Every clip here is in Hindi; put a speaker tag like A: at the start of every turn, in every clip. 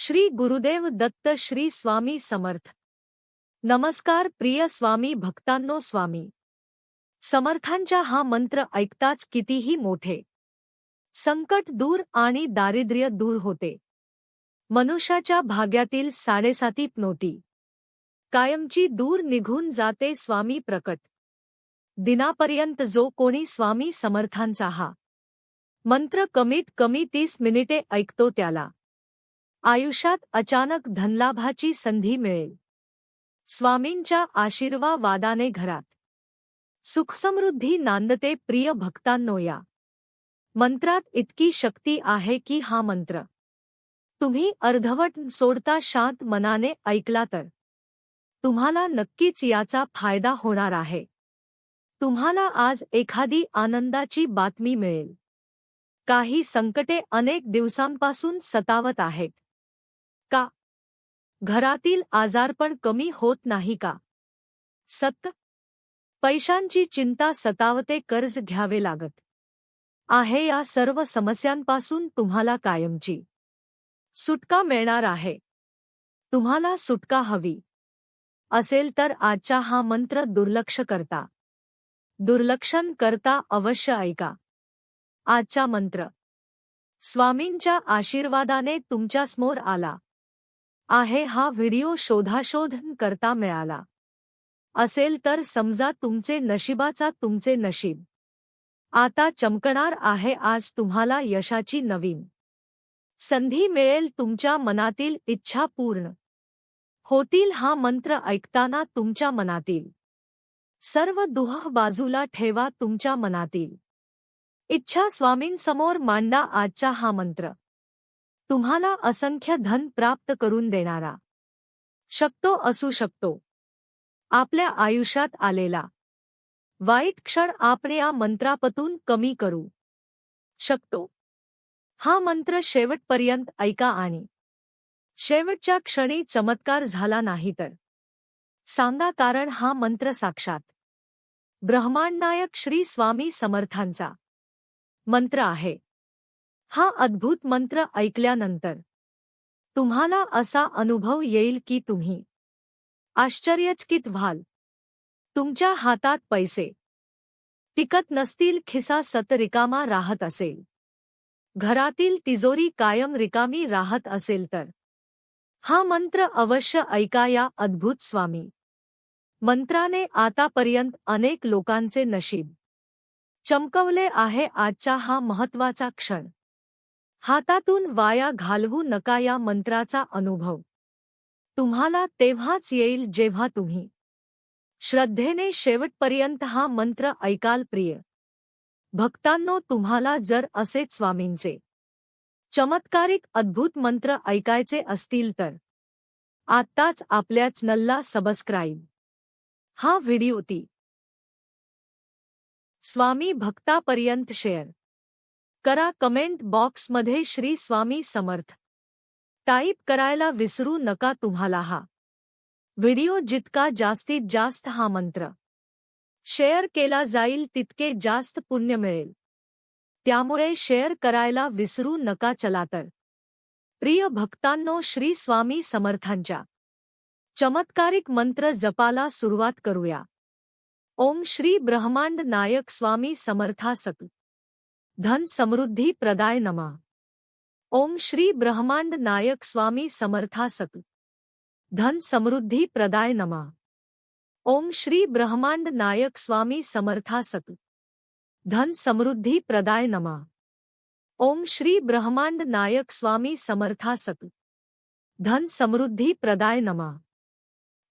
A: श्री गुरुदेव दत्त श्री स्वामी समर्थ। नमस्कार प्रिय स्वामी भक्तांनो, स्वामी समर्थांचा हा मंत्र ऐकताच कितीही मोठे संकट दूर आणि दारिद्र्य दूर होते। मनुष्याच्या भाग्यातील 7.5 नोटी कायमची दूर निघून जाते स्वामी प्रकट दिनापर्यंत। जो कोणी स्वामी समर्थांचा हा मंत्र कमीत कमी 30 मिनिटे ऐकतो त्याला आयुष्यात अचानक धनलाभाची संधी मिळेल। स्वामींच्या आशीर्वादाने घरात सुखसमृद्धी नांदते। प्रिय भक्तांनो, या मंत्रात इतकी शक्ती आहे की हा मंत्र तुम्ही अर्धवट सोडता शांत मनाने ऐकला तर तुम्हाला नक्कीच याचा फायदा होणार आहे। तुम्हाला आज एखादी आनंदाची बातमी मिळेल। काही संकटे अनेक दिवसांपासून सतावत आहेत का? घरातील आजारपण कमी होत नाही का? पैशांची चिंता सतावते, कर्ज घ्यावे लागत आहे। या सर्व समस्यांपासून तुम्हाला कायमची सुटका मिळणार आहे। तुम्हाला सुटका हवी असेल तर आजचा हा मंत्र दुर्लक्षण करता अवश्य ऐका। आजचा मंत्र स्वामींच्या आशीर्वादाने तुमच्यासमोर आला आहे। हा व्हिडिओ शोधाशोध करता मिळाला असेल तर समजा तुमचे नशीब आता चमकणार आहे। आज तुम्हाला यशाची नवीन संधी मिळेल। तुमच्या मनातील इच्छा पूर्ण होतील। हा मंत्र ऐकताना तुमच्या मनातील सर्व दुःख बाजूला ठेवा। तुमच्या मनातील इच्छा स्वामींसमोर मांडा। आजचा हा मंत्र तुम्हाला असंख्य धन प्राप्त करून देणारा असू शकतो। आपल्या आयुष्यात आलेला वाईट क्षण आपण या मंत्रापासून कमी करू शकतो। हा मंत्र शेवटपर्यंत ऐका आणि शेवटच्या क्षणी चमत्कार झाला नाही तर सांगा, कारण हा मंत्र साक्षात ब्रह्मांडनायक श्री स्वामी समर्थांचा मंत्र आहे। हा अद्भुत मंत्र ऐकल्यानंतर तुम्हाला असा अनुभव येईल की तुम्ही आश्चर्यचकित व्हाल। तुमच्या हातात पैसे टिकत नसतील, खिसा रिकामा राहत असेल, घरातील तिजोरी कायम रिकामी राहत असेल तर हा मंत्र अवश्य ऐका। या अद्भुत स्वामी मंत्राने आतापर्यंत अनेक लोकांचे नशीब चमकवले आहे। आजचा हा महत्त्वाचा क्षण हातातून वाया घालवू नका। या मंत्राचा अनुभव तुम्हाला तेव्हाच येईल जेव्हा तुम्ही श्रद्धेने शेवटपर्यंत हा मंत्र ऐकाल। प्रिय भक्तांनो, तुम्हाला जर असेच स्वामींचे चमत्कारिक अद्भुत मंत्र ऐकायचे असतील तर आत्ताच आपल्या चॅनलला सबस्क्राईब हा व्हिडिओ स्वामी भक्तापर्यंत शेअर करा। कमेंट बॉक्समध्ये श्री स्वामी समर्थ टाईप करायला विसरू नका। तुम्हाला हा व्हिडिओ जितका जास्तीत जास्त हा मंत्र शेअर केला जाईल तितके जास्त पुण्य मिळेल, त्यामुळे शेअर करायला विसरू नका। चला तर प्रिय भक्तांनो, श्री स्वामी समर्थांच्या चमत्कारिक मंत्र जपाला सुरुवात करूया। ओम श्री ब्रह्मांड नायक स्वामी समर्था सत धन समृद्धी प्रदाय नमः। ओम श्री ब्रह्मांड नायक स्वामी समर्था सत धन समृद्धी प्रदाय नमः। ओम श्री ब्रह्मांड नायक स्वामी समर्था सत धन समृद्धी प्रदाय नमः। ओम श्री ब्रह्मांड नायक स्वामी समर्था सत धन समृद्धी प्रदाय नमः।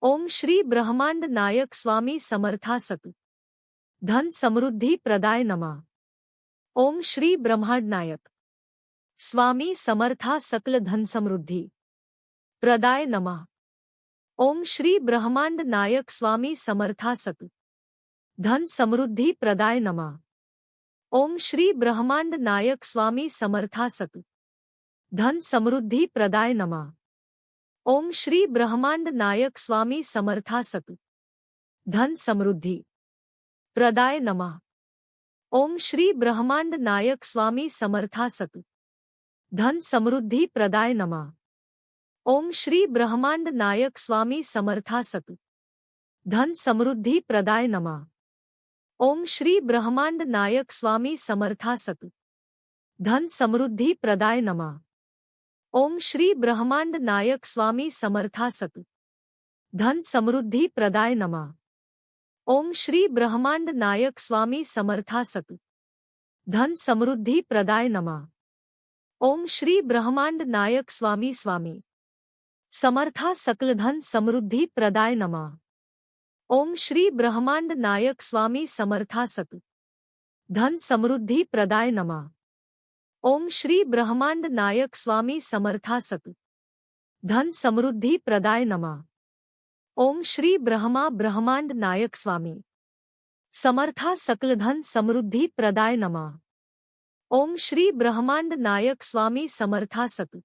A: ओम श्री ब्रह्मांड नायक स्वामी समर्था सत धन समृद्धी प्रदाय नमः। ओम श्री ब्रह्मांड नायक स्वामी समर्था सकल धन समृद्धी प्रदाय नमः। ओम श्री ब्रह्मांड नायक स्वामी समर्था सत धन समृद्धी प्रदाय नमः। ओम श्री ब्रह्मांड नायक स्वामी समर्था सत धन समृद्धी प्रदाय नमः। ओम श्री ब्रह्मांड नायक स्वामी समर्था सत धन समृद्धी प्रदाय नमः। ओम श्री ब्रह्मांड नायक स्वामी समर्था सत धन समृद्धी प्रदाय नमः। ओम श्री ब्रह्मांड नायक स्वामी समर्था सक धन समृद्धि प्रदाय नमः। ओम श्री ब्रह्मांड नायक स्वामी समर्था सक धन समृद्धि प्रदाय नमः। ओम श्री ब्रह्मांड नायक स्वामी समर्था सक धन समृद्धि प्रदाय नमः। ओम श्री ब्रह्मांड नायक स्वामी समर्था सक धन समृद्धि प्रदाय नमः। ओम श्री ब्रह्मांड नायक स्वामी स्वामी समर्था सकल धन समृद्धि प्रदाय नमः। ओम श्री ब्रह्मांड नायक स्वामी समर्था सक धन समृद्धि प्रदाय नमः। ओम श्री ब्रह्मांड नायक स्वामी समर्था सक धन समृद्धि प्रदाय नमः। ओम श्री ब्रह्मांड नायक स्वामी समर्था सकल धन समृद्धि प्रदाय नमः। ओम श्री ब्रह्मांड नायक स्वामी समर्था सक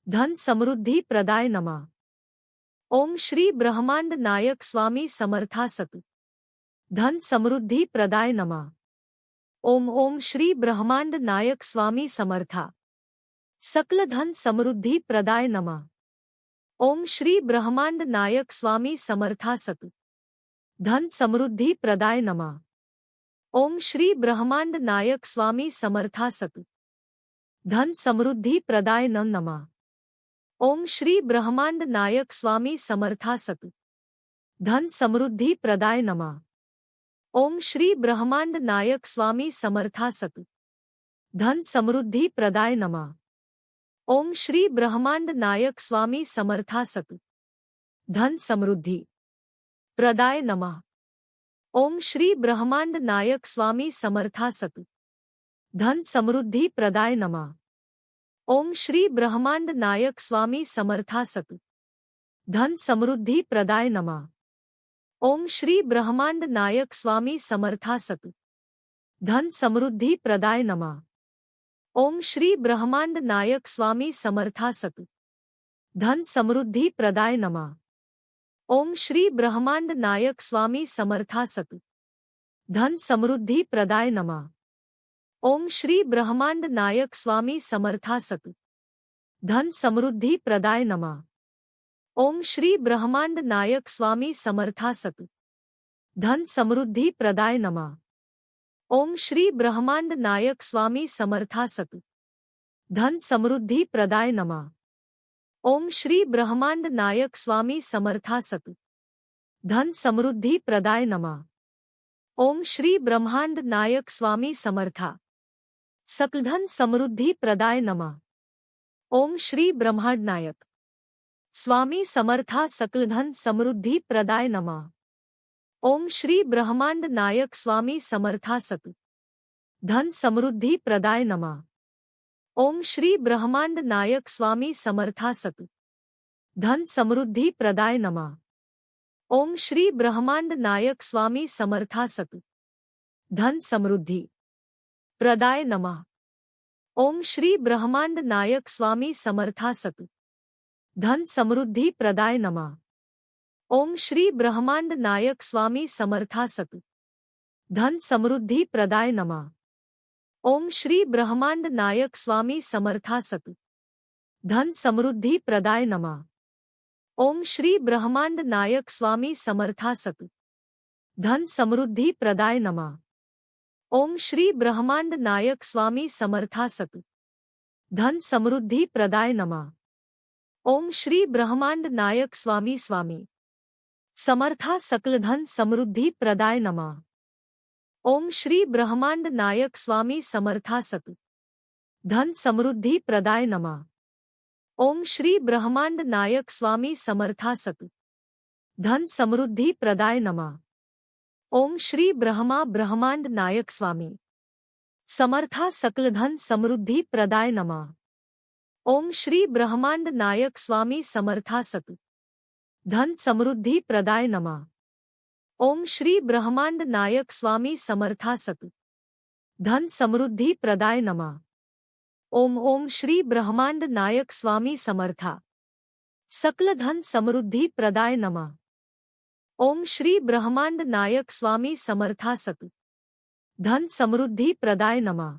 A: धन समृद्धि प्रदाय नमः। ओम श्री ब्रह्मांड नायक स्वामी समर्था सक धन समृद्धि प्रदाय नमः। ओम श्री ब्रह्मांड नायक स्वामी समर्था सकल धन समृद्धि प्रदाय नमः। ओम श्री ब्रह्मांड नायक स्वामी समर्था सक धन समृद्धि प्रदाय नमः। ओम श्री ब्रह्मांड नायक स्वामी समर्था सक धन समृद्धि प्रदाय नमः। ओम श्री ब्रह्मांड नायक स्वामी समर्था सक धन समृद्धि प्रदाय नमः। ओम श्री ब्रह्मांड नायक स्वामी समर्था सक धन समृद्धि प्रदाय नमः। ओम श्री ब्रह्मांड नायक स्वामी समर्था सक धन समृद्धि प्रदाय नमः। ओम श्री ब्रह्मांड नायक स्वामी समर्था सक धन समृद्धि प्रदाय नमः। ओम श्री ब्रह्मांड नायक स्वामी समर्था सक धन समृद्धि प्रदाय नमः। ओम श्री ब्रह्मांड नायक स्वामी समर्था सक धन समृद्धि प्रदाय नमः। ओम श्री ब्रह्मांड नायक स्वामी समर्था सक धन समृद्धि प्रदाय नमः। ओम श्री ब्रह्मांड नायक स्वामी समर्था सक धन समृद्धि प्रदाय नमः। ओम श्री ब्रह्मांड नायक स्वामी समर्था सक धन समृद्धि प्रदाय नमः। ओम श्री ब्रह्मांड नायक स्वामी समर्था सक धन समृद्धि प्रदाय नमः। ओम श्री ब्रह्मांड नायक स्वामी समर्था सक धन समृद्धि प्रदाय नमः। ओम श्री ब्रह्मांड नायक स्वामी समर्था सक धन समृद्धि प्रदाय नमः। ओम श्री ब्रह्मांड नायक स्वामी समर्था सकल धन समृद्धि प्रदाय नमः। ओम श्री ब्रह्मांड नायक स्वामी समर्था सकल धन समृद्धि प्रदाय नमः। ओम श्री ब्रह्मांड नायक स्वामी समर्था सक धन समृद्धि प्रदाय नमः। ओम श्री ब्रह्मांड नायक स्वामी समर्था सक धन समृद्धि प्रदाय नमः। ओम श्री ब्रह्मांड नायक स्वामी समर्था सक धन समृद्धि प्रदाय नमः। ओम श्री ब्रह्मांड नायक स्वामी समर्था सक धन समृद्धि प्रदाय नमः। ओम श्री ब्रह्मांड नायक स्वामी समर्था सक धन समृद्धि प्रदाय नमः। ओम श्री ब्रह्मांड नायक स्वामी समर्था सक धन समृद्धि प्रदाय नमः। ओम श्री ब्रह्मांड नायक स्वामी समर्था सक धन समृद्धि प्रदाय नमः। ओम श्री ब्रह्मांड नायक स्वामी समर्था सक धन समृद्धि प्रदाय नमः। ओम श्री ब्रह्मांड नायक स्वामी स्वामी समर्था सकल धन समृद्धि प्रदाय नमः। ओम श्री ब्रह्मांड नायक स्वामी समर्था सक धन समृद्धि प्रदाय नमः। ओम श्री ब्रह्मांड नायक स्वामी समर्था सक धन समृद्धि प्रदाय नमः। ओम श्री ब्रह्मांड नायक स्वामी समर्था सकल धन समृद्धि प्रदाय नमः। ओम श्री ब्रह्मांड नायक स्वामी समर्था सक धन समृद्धि प्रदाय नमः। ओम श्री ब्रह्मांड नायक स्वामी समर्था सक धन समृद्धि प्रदाय नमः। ओम श्री ब्रह्मांड नायक स्वामी समर्था सकल धन समृद्धि प्रदाय नमः। ओम श्री ब्रह्मांड नायक स्वामी समर्था सक धन समृद्धि प्रदाय नमः।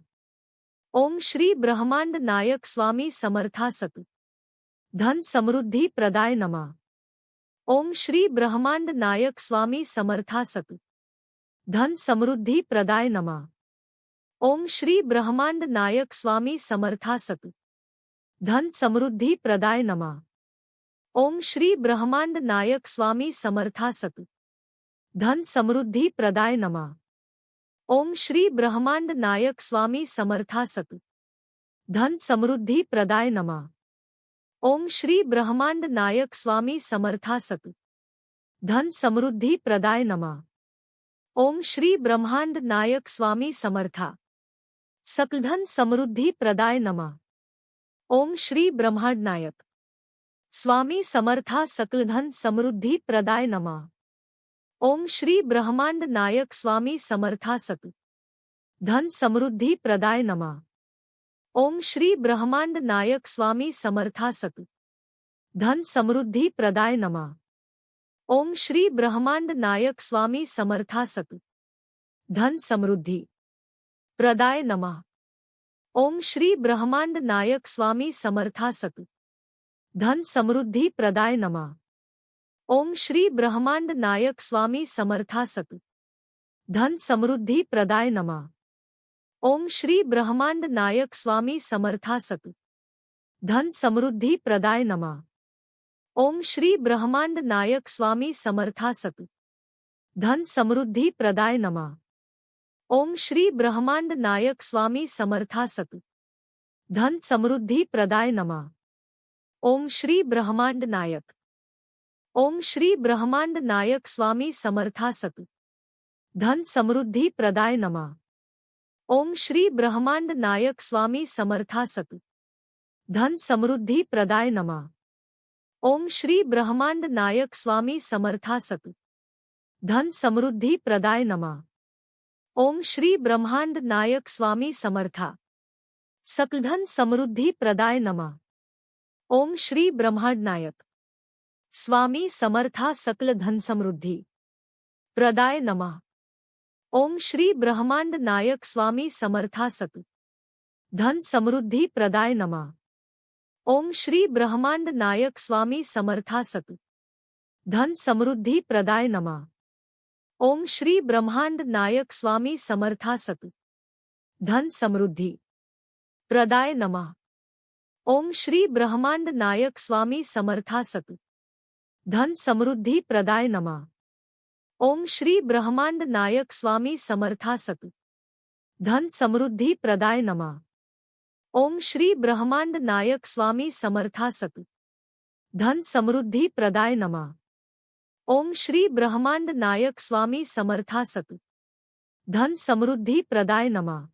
A: ओम श्री ब्रह्मांड नायक स्वामी समर्था सक धन समृद्धि प्रदाय नमः। ओम श्री ब्रह्मांड नायक स्वामी समर्थासक धन समृद्धि प्रदाय नमः। ओम श्री ब्रह्मांड नायक स्वामी समर्थासक धन समृद्धि प्रदाय नमः। ओम श्री ब्रह्मांड नायक स्वामी समर्थासक धन समृद्धि प्रदाय नमः। ओम श्री ब्रह्मांड नायक स्वामी समर्थासक धन समृद्धि प्रदाय नमः। ओम श्री ब्रह्मांड नायक स्वामी समर्थासक धन समृद्धि प्रदाय नमः। ओम श्री ब्रह्मांड नायक स्वामी समर्था सकल धन समृद्धि प्रदाय नमः। ओम श्री ब्रह्मांड नायक स्वामी समर्था सकल धन समृद्धि प्रदाय नमः। ओम श्री ब्रह्मांड नायक स्वामी समर्थासक धन समृद्धि प्रदाय नमः। ओम श्री ब्रह्मांड नायक स्वामी समर्थासक धन समृद्धि प्रदाय नमः। ओम श्री ब्रह्मांड नायक स्वामी समर्थासक धन समृद्धि प्रदाय नमः। ओम श्री ब्रह्मांड नायक स्वामी समर्थासक धन समृद्धि प्रदाय नमः। ओम श्री ब्रह्मांड नायक स्वामी समर्थासक धन समृद्धि प्रदाय नमः। ओम श्री ब्रह्मांड नायक स्वामी समर्थासक धन समृद्धि प्रदाय नमः। ओम श्री ब्रह्मांड नायक स्वामी समर्थासक धन समृद्धि प्रदाय नमः। ओम श्री ब्रह्मांड नायक स्वामी समर्थासक धन समृद्धि प्रदाय नमः। ओम श्री ब्रह्मांड नायक ओम श्री ब्रह्मांड नायक स्वामी समर्थासक धन समृद्धि प्रदाय नमः। ओम श्री ब्रह्मांड नायक स्वामी समर्थासक धन समृद्धि प्रदाय नमः। ओम श्री ब्रह्मांड नायक स्वामी समर्थासक धन समृद्धि प्रदाय नमः। ओम श्री ब्रह्मांड नायक स्वामी समर्था सकल धन समृद्धि प्रदाय नमः। ओम श्री ब्रह्मांड नायक स्वामी समर्था सकल धन समृद्धि प्रदाय नमः। ओम श्री ब्रह्मांड नायक स्वामी समर्थासक धन समृद्धि प्रदाय नमः। ओम श्री ब्रह्मांड नायक स्वामी समर्थासक धन समृद्धि प्रदाय नमः। ओम श्री ब्रह्मांड नायक स्वामी समर्थासक धन समृद्धि प्रदाय नमः। ओम श्री ब्रह्मांड नायक स्वामी समर्थासक धन समृद्धि प्रदाय नमः। ओम श्री ब्रह्मांड नायक स्वामी समर्थासक धन समृद्धि प्रदाय नमः। ओम श्री ब्रह्मांड नायक स्वामी समर्थासक धन समृद्धि प्रदाय नमः। ओम श्री ब्रह्मांड नायक स्वामी समर्थासक धन समृद्धि प्रदाय नमः।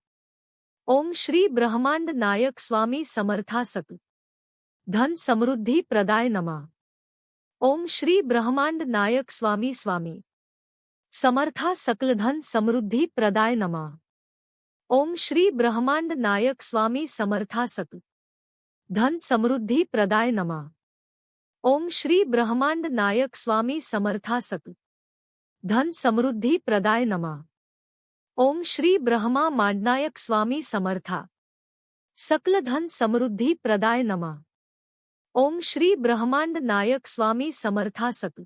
A: ओम श्री ब्रह्मांड नायक स्वामी समर्थासक धन समृद्धि प्रदाय नमः। ओम श्री ब्रह्मांड नायक स्वामी स्वामी समर्था सकल धन समृद्धि प्रदाय नमः। ओम श्री ब्रह्मांड नायक स्वामी समर्थासक धन समृद्धि प्रदाय नमः। ओम श्री ब्रह्मांड नायक स्वामी समर्थासक धन समृद्धि प्रदाय नमः। ओम श्री ब्रह्मांड नायक स्वामी समर्था सकल धन समृद्धि प्रदाय नमः। ओम श्री ब्रह्मांड नायक स्वामी समर्थासक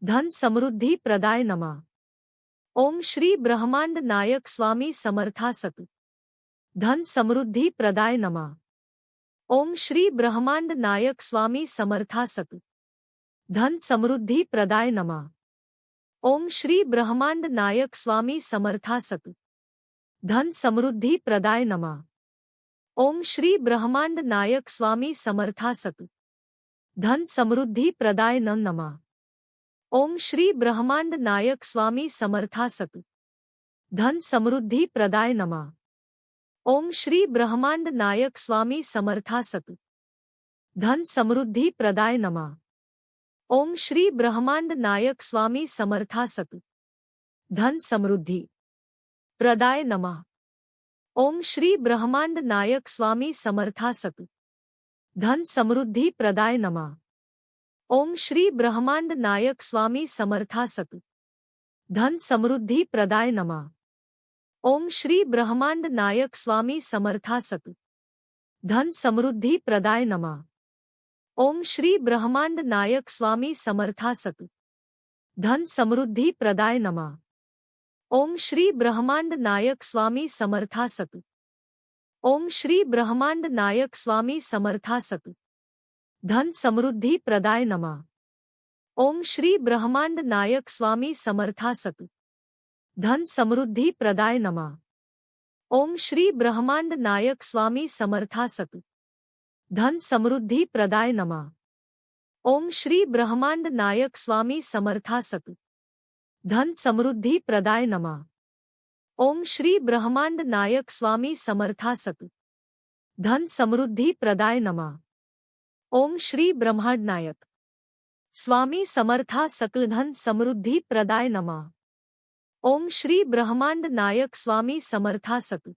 A: धन समृद्धि प्रदाय नमः। ओम श्री ब्रह्मांड नायक स्वामी समर्थासक धन समृद्धि प्रदाय नमः। ओम श्री ब्रह्मांड नायक स्वामी समर्थासक धन समृद्धि प्रदाय नमः। ओम श्री ब्रह्मांड नायक स्वामी समर्थासक धन समृद्धि प्रदाय नमः। ओम श्री ब्रह्मांड नायक स्वामी समर्थासक धन समृद्धि प्रदाय नमः। ओम श्री ब्रह्मांड नायक स्वामी समर्थासक धन समृद्धि प्रदाय नमः। ओम श्री ब्रह्मांड नायक स्वामी समर्थासक धन समृद्धि प्रदाय नमः। ओम श्री ब्रह्मांड नायक स्वामी समर्थासक धन समृद्धि प्रदाय नमः। ओम श्री ब्रह्मांड नायक स्वामी समर्थासक धन समृद्धि प्रदाय नमः। ओम श्री ब्रह्मांड नायक स्वामी समर्थासक धन समृद्धि प्रदाय नमः। ओम श्री ब्रह्मांड नायक स्वामी समर्थासक धन समृद्धि प्रदाय नमः। ओम श्री ब्रह्मांड नायक स्वामी समर्थासक धन समृद्धि प्रदाय नमः। ओम श्री ब्रह्मांड नायक स्वामी समर्थासक। ओम श्री ब्रह्मांड नायक स्वामी समर्थासक धन समृद्धि प्रदाय नमः। ओम श्री ब्रह्मांड नायक स्वामी समर्थासक धन समृद्धि प्रदाय नमः। ओम श्री ब्रह्मांड नायक स्वामी समर्थासक धन समृद्धि प्रदाय नमः। ओम श्री ब्रह्मांड नायक स्वामी समर्थासक धन समृद्धि प्रदाय नमः। ओम श्री ब्रह्मांड नायक स्वामी समर्थासक धन समृद्धि प्रदाय नमः। ओम श्री ब्रह्मांड नायक स्वामी समर्थासक धन समृद्धि प्रदाय नमः। ओम श्री ब्रह्मांड नायक स्वामी समर्थासक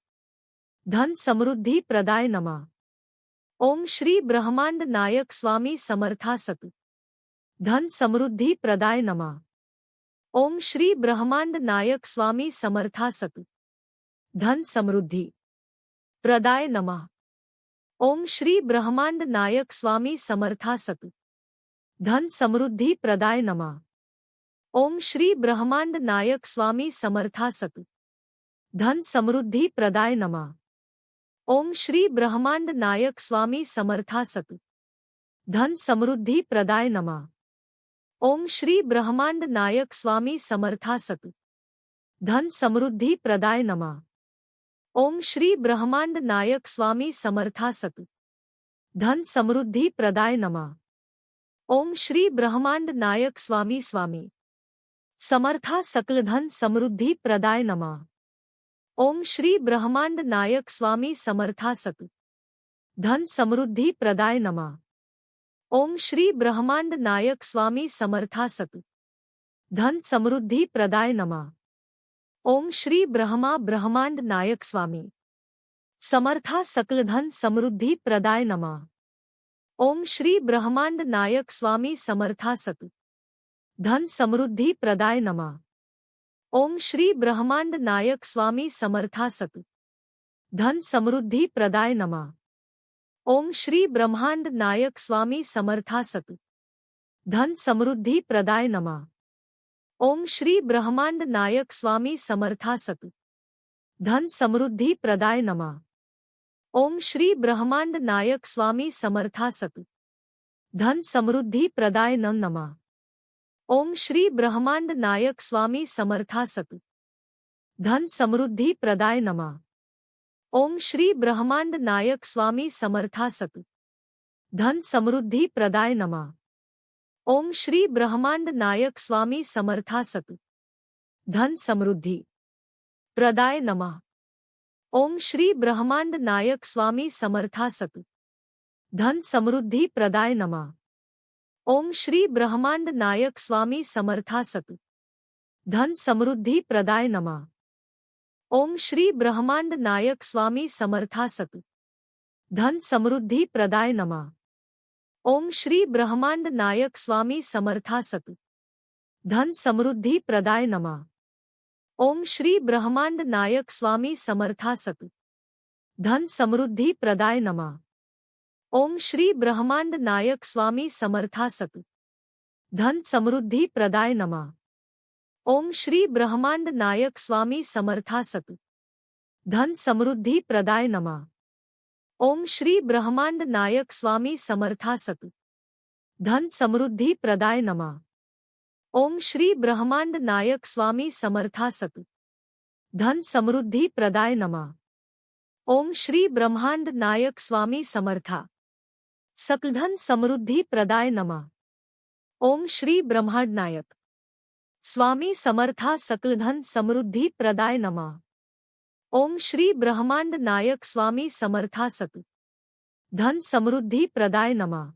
A: धन समृद्धि प्रदाय नमः। ओम श्री ब्रह्मांड नायक स्वामी समर्थासक धन समृद्धि प्रदाय नमः। ओम श्री ब्रह्मांड नायक स्वामी समर्थासक धन समृद्धि प्रदाय नमः। ओम श्री ब्रह्मांड नायक स्वामी समर्थासक धन समृद्धि प्रदाय नमः। ओम श्री ब्रह्मांड नायक स्वामी समर्थासक धन समृद्धि प्रदाय नमः। ओम श्री ब्रह्मांड नायक स्वामी समर्थासक धन समृद्धि प्रदाय नमः। ओम श्री ब्रह्मांड नायक स्वामी समर्थासक धन समृद्धि प्रदाय नमः। ओम श्री ब्रह्मांड नायक स्वामी समर्थासक धन समृद्धि प्रदाय नमः। ओम श्री ब्रह्मांड नायक स्वामी स्वामी समर्थासक धन समृद्धि प्रदाय नमः। ओम श्री ब्रह्मांड नायक स्वामी समर्थासक धन समृद्धि प्रदाय नमः। ओम श्री ब्रह्मांड नायक स्वामी समर्थासक धन समृद्धि प्रदाय नमः। ओम श्री ब्रह्मांड नायक स्वामी समर्थासक धन समृद्धि प्रदाय नमः। ओम श्री ब्रह्मांड नायक स्वामी समर्थासक धन समृद्धि प्रदाय नमः। ओम श्री ब्रह्मांड नायक स्वामी समर्थासक धन समृद्धि प्रदाय नमः। ओम श्री ब्रह्मांड नायक स्वामी समर्थासक धन समृद्धि प्रदाय नमः। ओम श्री ब्रह्मांड नायक स्वामी समर्थासक धन समृद्धि प्रदाय नमः। ओम श्री ब्रह्मांड नायक स्वामी समर्थासक धन समृद्धि प्रदाय नमः। ओम श्री ब्रह्मांड नायक स्वामी समर्थासक धन समृद्धि प्रदाय नमः। ओम श्री ब्रह्मांड नायक स्वामी समर्थासक धन समृद्धि प्रदाय नमः। ओम श्री ब्रह्मांड नायक स्वामी समर्थासक धन समृद्धि प्रदाय नमः। ओम श्री ब्रह्मांड नायक स्वामी समर्थासक धन समृद्धि प्रदाय नमः। ओम श्री ब्रह्मांड नायक स्वामी समर्थासक धन समृद्धि प्रदाय नमः। ओम श्री ब्रह्मांड नायक स्वामी समर्थासक धन समृद्धि प्रदाय नमः। ओम श्री ब्रह्मांड नायक स्वामी समर्थासक धन समृद्धि प्रदाय नमः। ओम श्री ब्रह्मांड नायक स्वामी समर्थासक धन समृद्धि प्रदाय नमः। ओम श्री ब्रह्मांड नायक स्वामी समर्थासक धन समृद्धि प्रदाय नमः। ओम श्री ब्रह्मांड नायक स्वामी समर्थासक धन समृद्धि प्रदाय नमः। ओम श्री ब्रह्मांड नायक स्वामी समर्थासक धन समृद्धि प्रदाय नमः। ओम श्री ब्रह्मांड नायक स्वामी समर्थासक धन समृद्धि प्रदाय नमः। ओम श्री ब्रह्मांड नायक स्वामी समर्था सकल धन समृद्धि प्रदाय नमः। ओम श्री ब्रह्मांड नायक स्वामी समर्था सकल धन समृद्धि प्रदाय नमः। ओम श्री ब्रह्मांड नायक स्वामी समर्थासक धन समृद्धि प्रदाय नमः।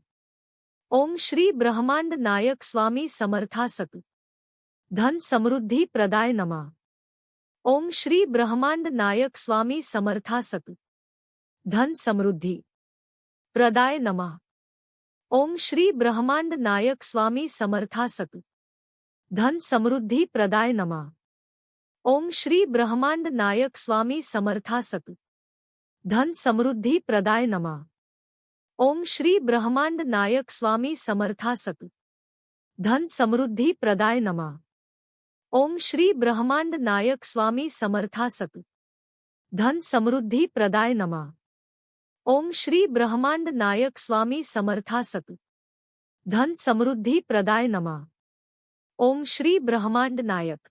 A: ओम श्री ब्रह्मांड नायक स्वामी समर्थासक धन समृद्धि प्रदाय नमः। ओम श्री ब्रह्मांड नायक स्वामी समर्थासक धन समृद्धि प्रदाय नमः। ओम श्री ब्रह्मांड नायक स्वामी समर्थासक धन समृद्धि प्रदाय नमः। ओम श्री ब्रह्मांड नायक स्वामी समर्थासक धन समृद्धि प्रदाय नमः। ओम श्री ब्रह्मांड नायक स्वामी समर्थासक धन समृद्धि प्रदाय नमः। ओम श्री ब्रह्मांड नायक स्वामी समर्थासक धन समृद्धि प्रदाय नमः। ओम श्री ब्रह्मांड नायक स्वामी समर्थासक धन समृद्धि प्रदाय नमः। ओम श्री ब्रह्मांड नायक